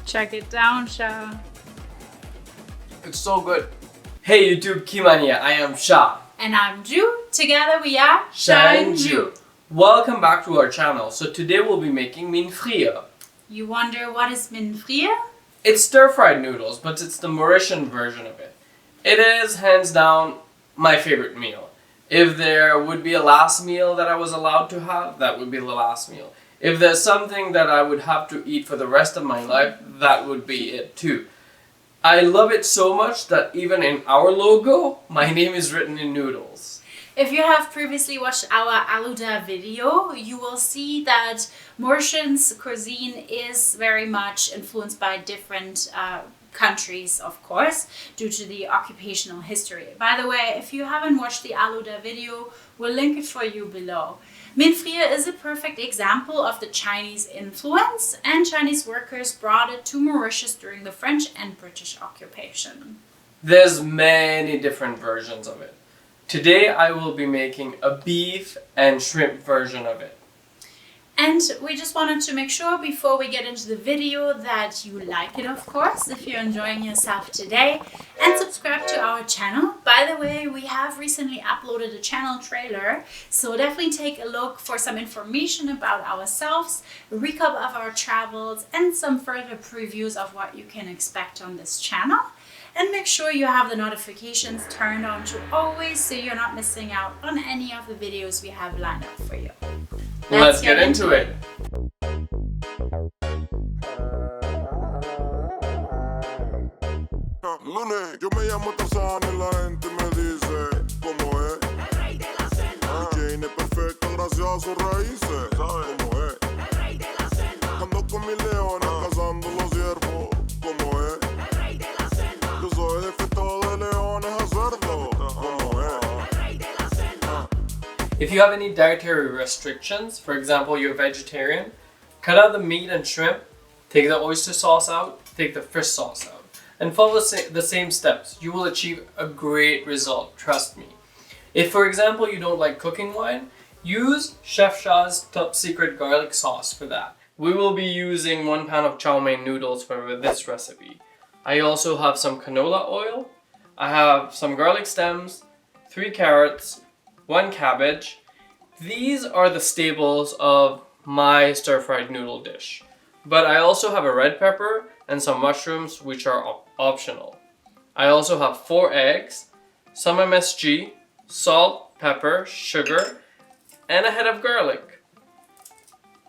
Check it down, Sha. It's so good. Hey YouTube Kimania, I am Sha. And I'm Ju. Together we are Sha and Ju. Welcome back to our channel. So today we'll be making MINE FRITE. You wonder what is MINE FRITE? It's stir-fried noodles, but it's the Mauritian version of it. It is hands down my favorite meal. If there would be a last meal that I was allowed to have, that would be the last meal. If there's something that I would have to eat for the rest of my life, that would be it too. I love it so much that even in our logo, my name is written in noodles. If you have previously watched our Aluda video, you will see that Mauritian's cuisine is very much influenced by different countries, of course, due to the occupational history. By the way, if you haven't watched the Aluda video, we'll link it for you below. MINE FRITE is a perfect example of the Chinese influence, and Chinese workers brought it to Mauritius during the French and British occupation. There's many different versions of it. Today I will be making a beef and shrimp version of it. And we just wanted to make sure before we get into the video that you like it, of course, if you're enjoying yourself today, and subscribe to our channel. By the way, we have recently uploaded a channel trailer, so definitely take a look for some information about ourselves, a recap of our travels, and some further previews of what you can expect on this channel. And make sure you have the notifications turned on to always so you're not missing out on any of the videos we have lined up for you. Let's get into it. Lunes, yo me llamo Tarzán y la gente me dice ¿cómo es? El rey de la selva. Jane es perfecta gracias a sus raíces. ¿Sabes cómo es? El rey de la selva. Ando con mis leones cazando los ciervos. ¿Cómo es? El rey de la selva. Yo soy de fiesta de leones a cerdo. ¿Cómo es? El rey de la selva. If you have any dietary restrictions, for example you're vegetarian, cut out the meat and shrimp, take the oyster sauce out, take the fish sauce out, and follow the same steps. You will achieve a great result, trust me. If for example you don't like cooking wine, use Chef Sha's top secret garlic sauce for that. We will be using 1 pound of chow mein noodles for this recipe. I also have some canola oil, I have some garlic stems, 3 carrots, 1 cabbage. These are the staples of my stir-fried noodle dish. But I also have a red pepper and some mushrooms which are optional. I also have 4 eggs, some MSG, salt, pepper, sugar, and a head of garlic.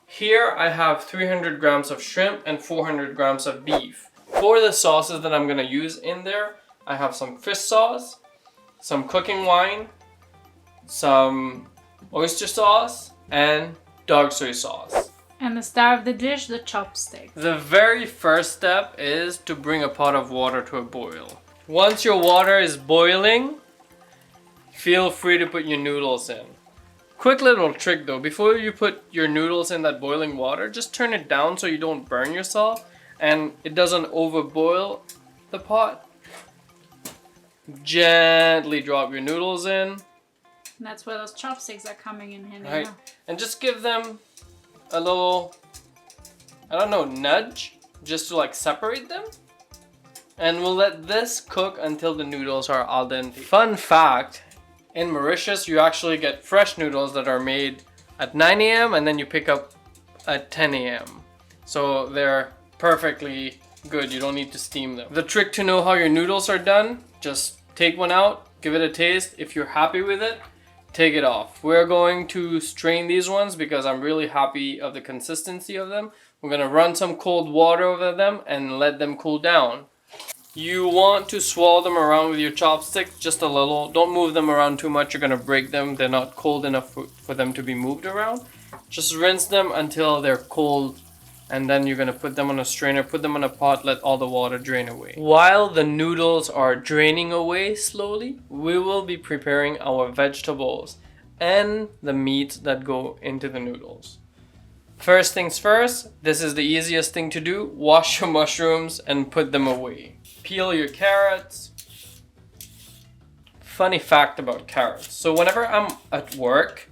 Here I have 300 grams of shrimp and 400 grams of beef. For the sauces that I'm gonna use in there, I have some fish sauce, some cooking wine, some oyster sauce, and dog soy sauce. And the star of the dish, the chopstick. The very first step is to bring a pot of water to a boil. Once your water is boiling, feel free to put your noodles in. Quick little trick though, before you put your noodles in that boiling water, just turn it down so you don't burn yourself and it doesn't overboil the pot. Gently drop your noodles in. And that's where those chopsticks are coming in handy. Right, and just give them a little, I don't know, nudge, just to like separate them. And we'll let this cook until the noodles are al dente. Fun fact, in Mauritius you actually get fresh noodles that are made at 9 AM and then you pick up at 10 AM. So they're perfectly good, you don't need to steam them. The trick to know how your noodles are done, just take one out, give it a taste. If you're happy with it, take it off. We're going to strain these ones because I'm really happy of the consistency of them. We're gonna run some cold water over them and let them cool down. You want to swirl them around with your chopsticks just a little. Don't move them around too much, you're gonna break them. They're not cold enough for them to be moved around. Just rinse them until they're cold and then you're gonna put them on a strainer, put them on a pot, let all the water drain away. While the noodles are draining away slowly, we will be preparing our vegetables and the meat that go into the noodles. First things first, this is the easiest thing to do. Wash your mushrooms and put them away. Peel your carrots. Funny fact about carrots. So whenever I'm at work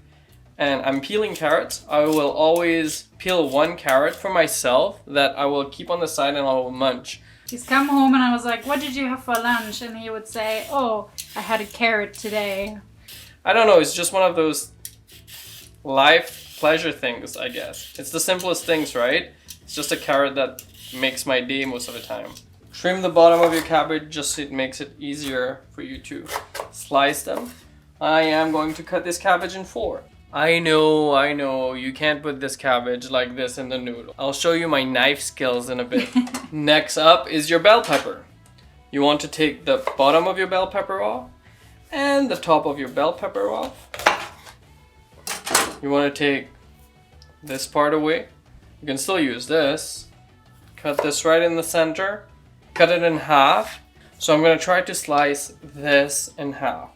and I'm peeling carrots, I will always peel one carrot for myself that I will keep on the side and I will munch. He's come home and I was like, what did you have for lunch? And he would say, oh, I had a carrot today. I don't know, it's just one of those life pleasure things, I guess. It's the simplest things, right? It's just a carrot that makes my day most of the time. Trim the bottom of your cabbage just so it makes it easier for you to slice them. I am going to cut this cabbage in 4. I know, you can't put this cabbage like this in the noodle. I'll show you my knife skills in a bit. Next up is your bell pepper. You want to take the bottom of your bell pepper off and the top of your bell pepper off. You want to take this part away. You can still use this. Cut this right in the center. Cut it in half. So I'm going to try to slice this in half.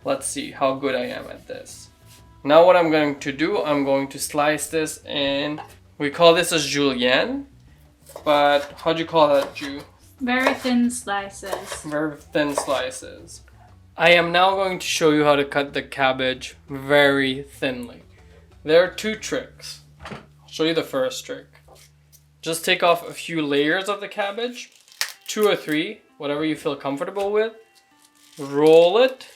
Let's see how good I am at this. Now what I'm going to do, I'm going to slice this in, we call this a julienne, but how do you call that, Ju? Very thin slices. Very thin slices. I am now going to show you how to cut the cabbage very thinly. There are 2 tricks. I'll show you the first trick. Just take off a few layers of the cabbage, 2 or 3, whatever you feel comfortable with. Roll it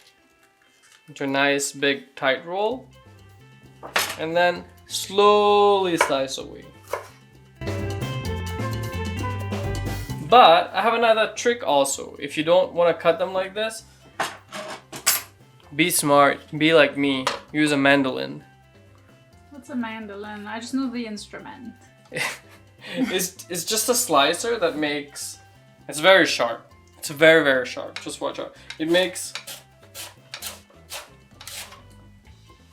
into a nice big tight roll, and then slowly slice away. But I have another trick also. If you don't want to cut them like this, be smart, be like me, use a mandolin. What's a mandolin? I just know the instrument. It's just a slicer that makes, it's very sharp. It's very, very sharp. Just watch out. It makes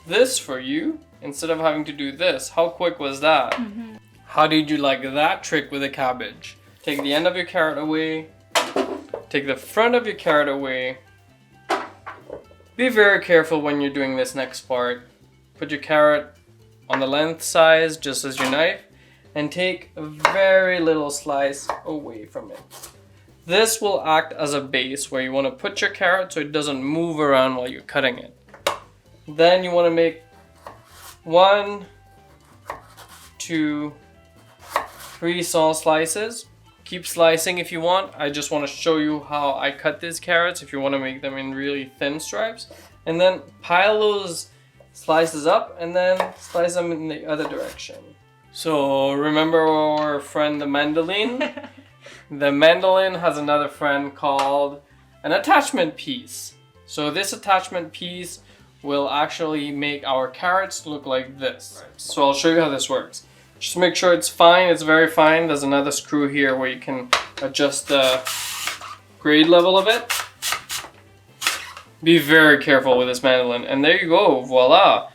this for you instead of having to do this. How quick was that? Mm-hmm. How did you like that trick with a cabbage? Take the end of your carrot away. Take the front of your carrot away. Be very careful when you're doing this next part. Put your carrot on the length size, just as your knife, and take a very little slice away from it. This will act as a base where you want to put your carrot so it doesn't move around while you're cutting it. Then you want to make 1, 2, 3 small slices. Keep slicing if you want. I just want to show you how I cut these carrots if you want to make them in really thin stripes. And then pile those slices up and then slice them in the other direction. So remember our friend the mandolin? The mandolin has another friend called an attachment piece. So this attachment piece will actually make our carrots look like this. So I'll show you how this works. Just make sure it's fine, it's very fine. There's another screw here where you can adjust the grade level of it. Be very careful with this mandolin. And there you go, voila.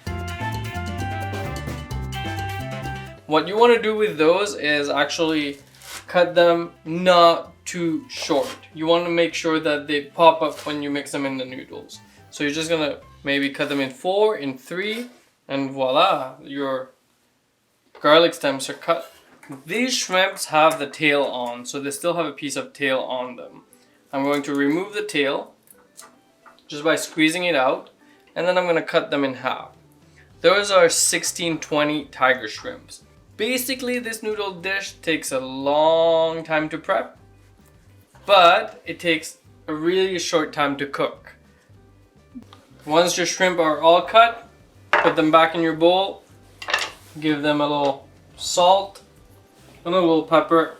What you want to do with those is actually cut them not too short. You want to make sure that they pop up when you mix them in the noodles. So you're just gonna maybe cut them in 4, in 3, and voila, your garlic stems are cut. These shrimps have the tail on, so they still have a piece of tail on them. I'm going to remove the tail just by squeezing it out, and then I'm going to cut them in half. Those are 1620 tiger shrimps. Basically, this noodle dish takes a long time to prep, but it takes a really short time to cook. Once your shrimp are all cut, put them back in your bowl. Give them a little salt and a little pepper,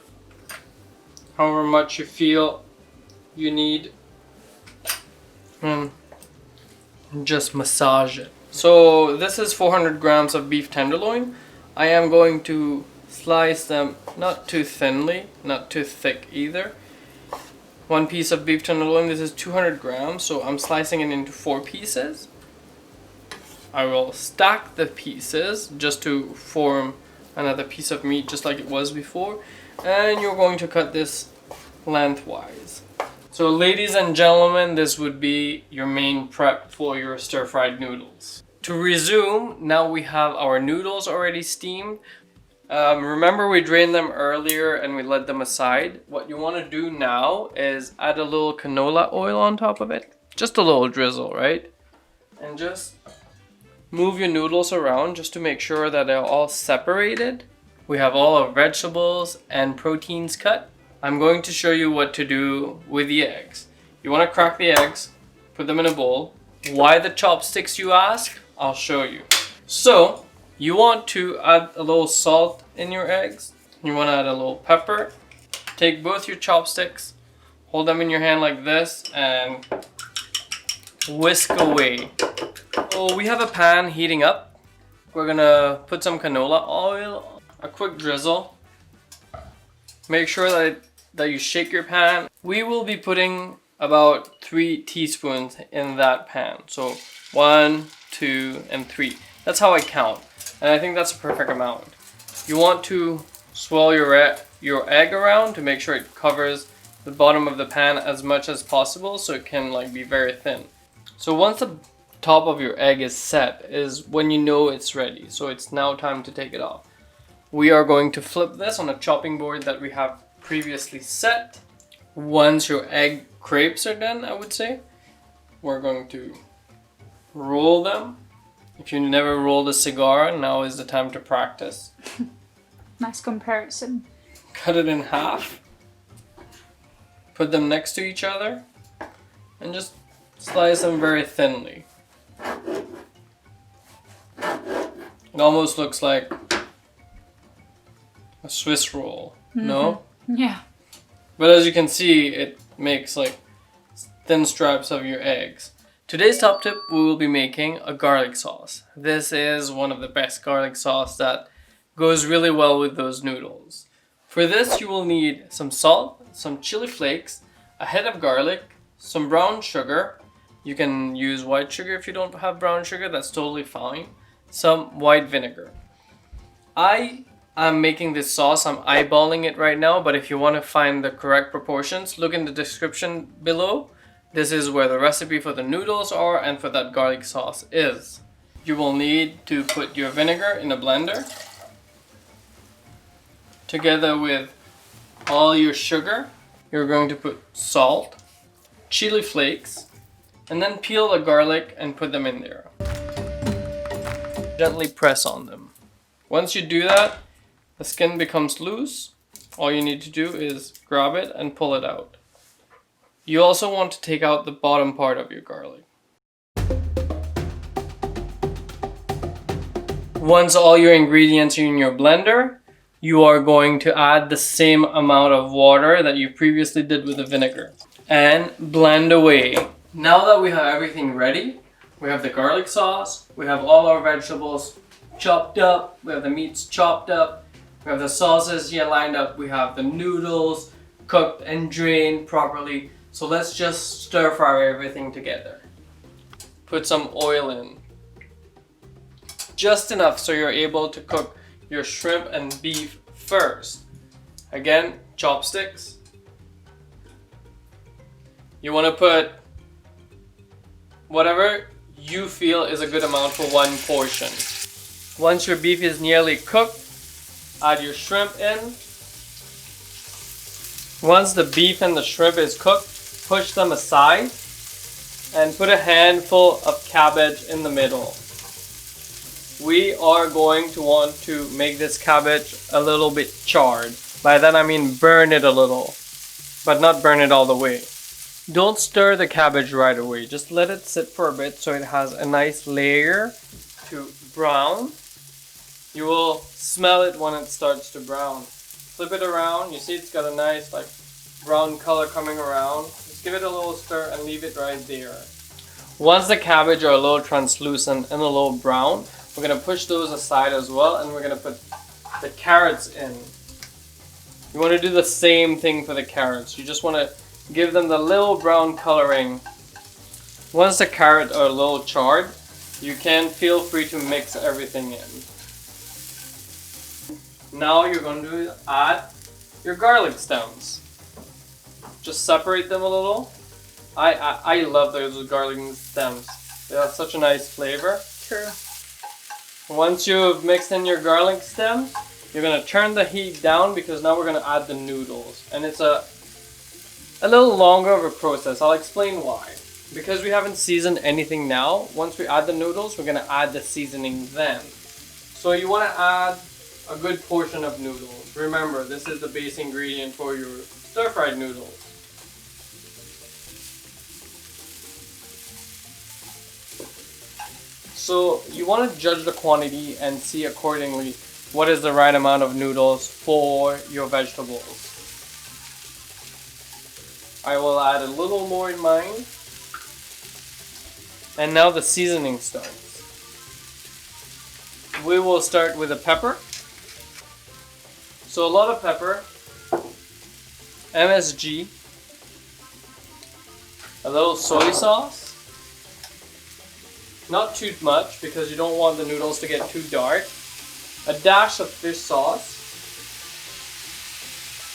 however much you feel you need, and just massage it. So this is 400 grams of beef tenderloin. I am going to slice them not too thinly, not too thick either. 1 piece of beef tenderloin, this is 200 grams, so I'm slicing it into 4 pieces. I will stack the pieces just to form another piece of meat just like it was before. And you're going to cut this lengthwise. So ladies and gentlemen, this would be your main prep for your stir-fried noodles. To resume, now we have our noodles already steamed. Remember we drained them earlier and we let them aside. What you want to do now is add a little canola oil on top of it. Just a little drizzle, right? And just move your noodles around just to make sure that they're all separated. We have all our vegetables and proteins cut. I'm going to show you what to do with the eggs. You want to crack the eggs, put them in a bowl. Why the chopsticks, you ask? I'll show you. So, you want to add a little salt in your eggs. You want to add a little pepper. Take both your chopsticks, hold them in your hand like this, and whisk away. Oh, we have a pan heating up. We're gonna put some canola oil, a quick drizzle. Make sure that you shake your pan. We will be putting about 3 teaspoons in that pan. So 1, 2, and 3. That's how I count. And I think that's a perfect amount. You want to swirl your egg around to make sure it covers the bottom of the pan as much as possible so it can like be very thin. So once the top of your egg is set is when you know it's ready. So it's now time to take it off. We are going to flip this on a chopping board that we have previously set. Once your egg crepes are done, I would say, we're going to roll them. If you never rolled a cigar, now is the time to practice. Nice comparison. Cut it in half. Put them next to each other. And just slice them very thinly. It almost looks like a Swiss roll, no? Yeah. But as you can see, it makes like thin stripes of your eggs. Today's top tip, we will be making a garlic sauce. This is one of the best garlic sauce that goes really well with those noodles. For this, you will need some salt, some chili flakes, a head of garlic, some brown sugar. You can use white sugar if you don't have brown sugar, that's totally fine. Some white vinegar. I am making this sauce, I'm eyeballing it right now, but if you want to find the correct proportions, look in the description below. This is where the recipe for the noodles are and for that garlic sauce is. You will need to put your vinegar in a blender together with all your sugar. You're going to put salt, chili flakes, and then peel the garlic and put them in there. Gently press on them. Once you do that, the skin becomes loose. All you need to do is grab it and pull it out. You also want to take out the bottom part of your garlic. Once all your ingredients are in your blender, you are going to add the same amount of water that you previously did with the vinegar and blend away. Now that we have everything ready, we have the garlic sauce, we have all our vegetables chopped up, we have the meats chopped up, we have the sauces here lined up, we have the noodles cooked and drained properly. So let's just stir fry everything together. Put some oil in. Just enough so you're able to cook your shrimp and beef first. Again, chopsticks. You want to put whatever you feel is a good amount for one portion. Once your beef is nearly cooked, add your shrimp in. Once the beef and the shrimp is cooked, push them aside and put a handful of cabbage in the middle. We are going to want to make this cabbage a little bit charred. By that I mean burn it a little, but not burn it all the way. Don't stir the cabbage right away. Just let it sit for a bit so it has a nice layer to brown. You will smell it when it starts to brown. Flip it around. You see it's got a nice like brown color coming around. Just give it a little stir and leave it right there. Once the cabbage are a little translucent and a little brown, we're going to push those aside as well, and we're going to put the carrots in. You want to do the same thing for the carrots. You just want to give them the little brown coloring. Once the carrots are a little charred, you can feel free to mix everything in. Now you're going to add your garlic stems. Just separate them a little. I love those garlic stems. They have such a nice flavor. True. Once you've mixed in your garlic stems, you're going to turn the heat down because now we're going to add the noodles. And it's a little longer of a process. I'll explain why. because we haven't seasoned anything now, once we add the noodles, we're gonna add the seasoning then. So you wanna add a good portion of noodles. Remember, this is the base ingredient for your stir-fried noodles. So you want to judge the quantity and see accordingly what is the right amount of noodles for your vegetables. I will add a little more in mine. And now the seasoning starts. We will start with the pepper. So a lot of pepper, MSG, a little soy sauce. Not too much because you don't want the noodles to get too dark. A dash of fish sauce.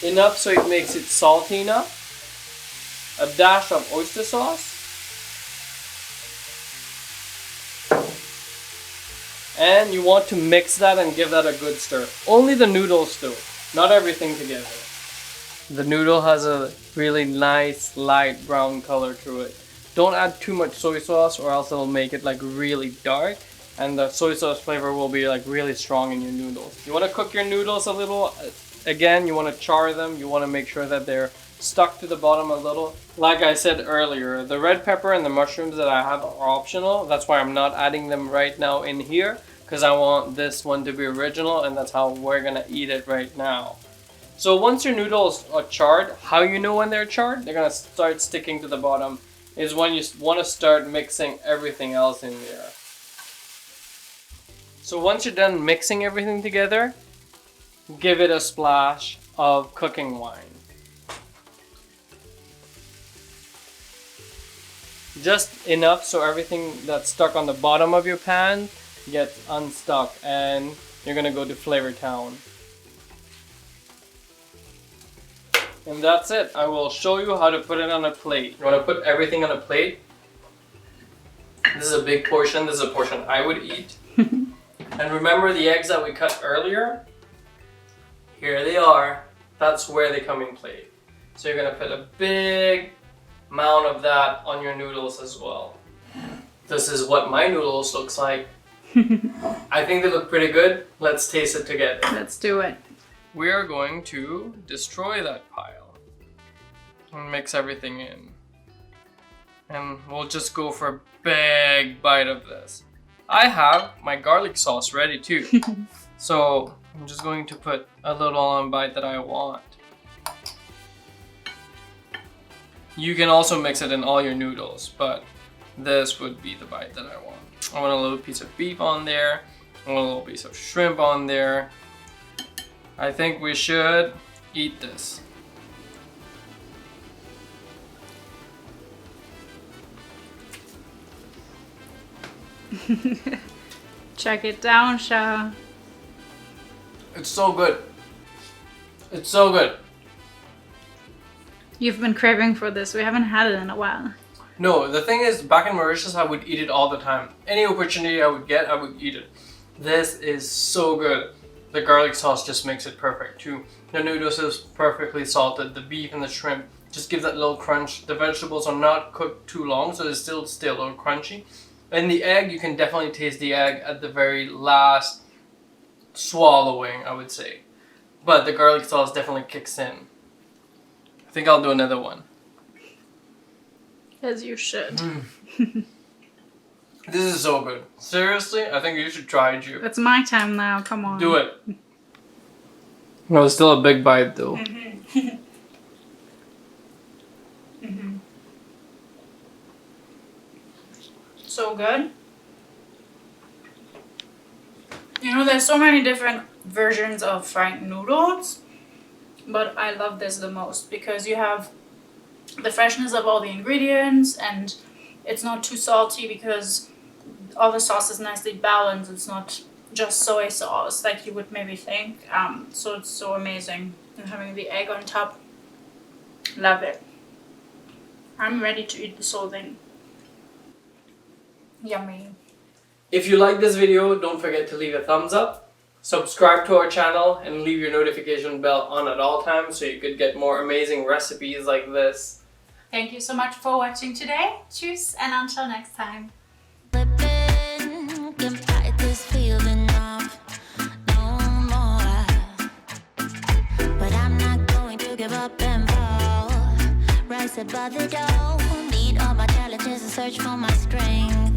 Enough so it makes it salty enough. A dash of oyster sauce. And you want to mix that and give that a good stir. Only the noodles though, not everything together. The noodle has a really nice light brown color to it. Don't add too much soy sauce or else it'll make it like really dark and the soy sauce flavor will be like really strong in your noodles. You want to cook your noodles a little. Again, you want to char them. You want to make sure that they're stuck to the bottom a little. Like I said earlier, the red pepper and the mushrooms that I have are optional. That's why I'm not adding them right now in here because I want this one to be original and that's how we're gonna eat it right now. So once your noodles are charred, how you know when they're charred? They're gonna start sticking to the bottom. Is when you want to start mixing everything else in there. So once you're done mixing everything together, give it a splash of cooking wine. Just enough so everything that's stuck on the bottom of your pan gets unstuck and you're gonna go to Flavor Town. And that's it. I will show you how to put it on a plate. You want to put everything on a plate. This is a big portion. This is a portion I would eat. And remember the eggs that we cut earlier? Here they are. That's where they come in plate. So you're going to put a big amount of that on your noodles as well. This is what my noodles looks like. I think they look pretty good. Let's taste it together. Let's do it. We are going to destroy that pile and mix everything in. And we'll just go for a big bite of this. I have my garlic sauce ready too. So I'm just going to put a little on bite that I want. You can also mix it in all your noodles, but this would be the bite that I want. I want a little piece of beef on there. I want a little piece of shrimp on there. I think we should eat this. Check it down, Sha. It's so good. It's so good. You've been craving for this. We haven't had it in a while. No, the thing is, back in Mauritius, I would eat it all the time. Any opportunity I would get, I would eat it. This is so good. The garlic sauce just makes it perfect too. The noodles is perfectly salted. The beef and the shrimp just gives that little crunch. The vegetables are not cooked too long, so it's still a little crunchy. And the egg, you can definitely taste the egg at the very last swallowing, I would say. But the garlic sauce definitely kicks in. I think I'll do another one. As you should. This is so good. Seriously, I think you should try it, Ju. It's my time now, come on. Do it. No, it's still a big bite though. So good. You know, there's so many different versions of fried noodles, but I love this the most because you have the freshness of all the ingredients and it's not too salty because all the sauce is nicely balanced. It's not just soy sauce like you would maybe think. So it's so amazing. And having the egg on top, love it. I'm ready to eat this whole thing. Yummy. If you like this video, don't forget to leave a thumbs up, subscribe to our channel, and leave your notification bell on at all times so you could get more amazing recipes like this. Thank you so much for watching today. Tschüss and until next time. Can fight this feeling off no more. But I'm not going to give up and fall. Rise above the door. Meet all my challenges and search for my strength.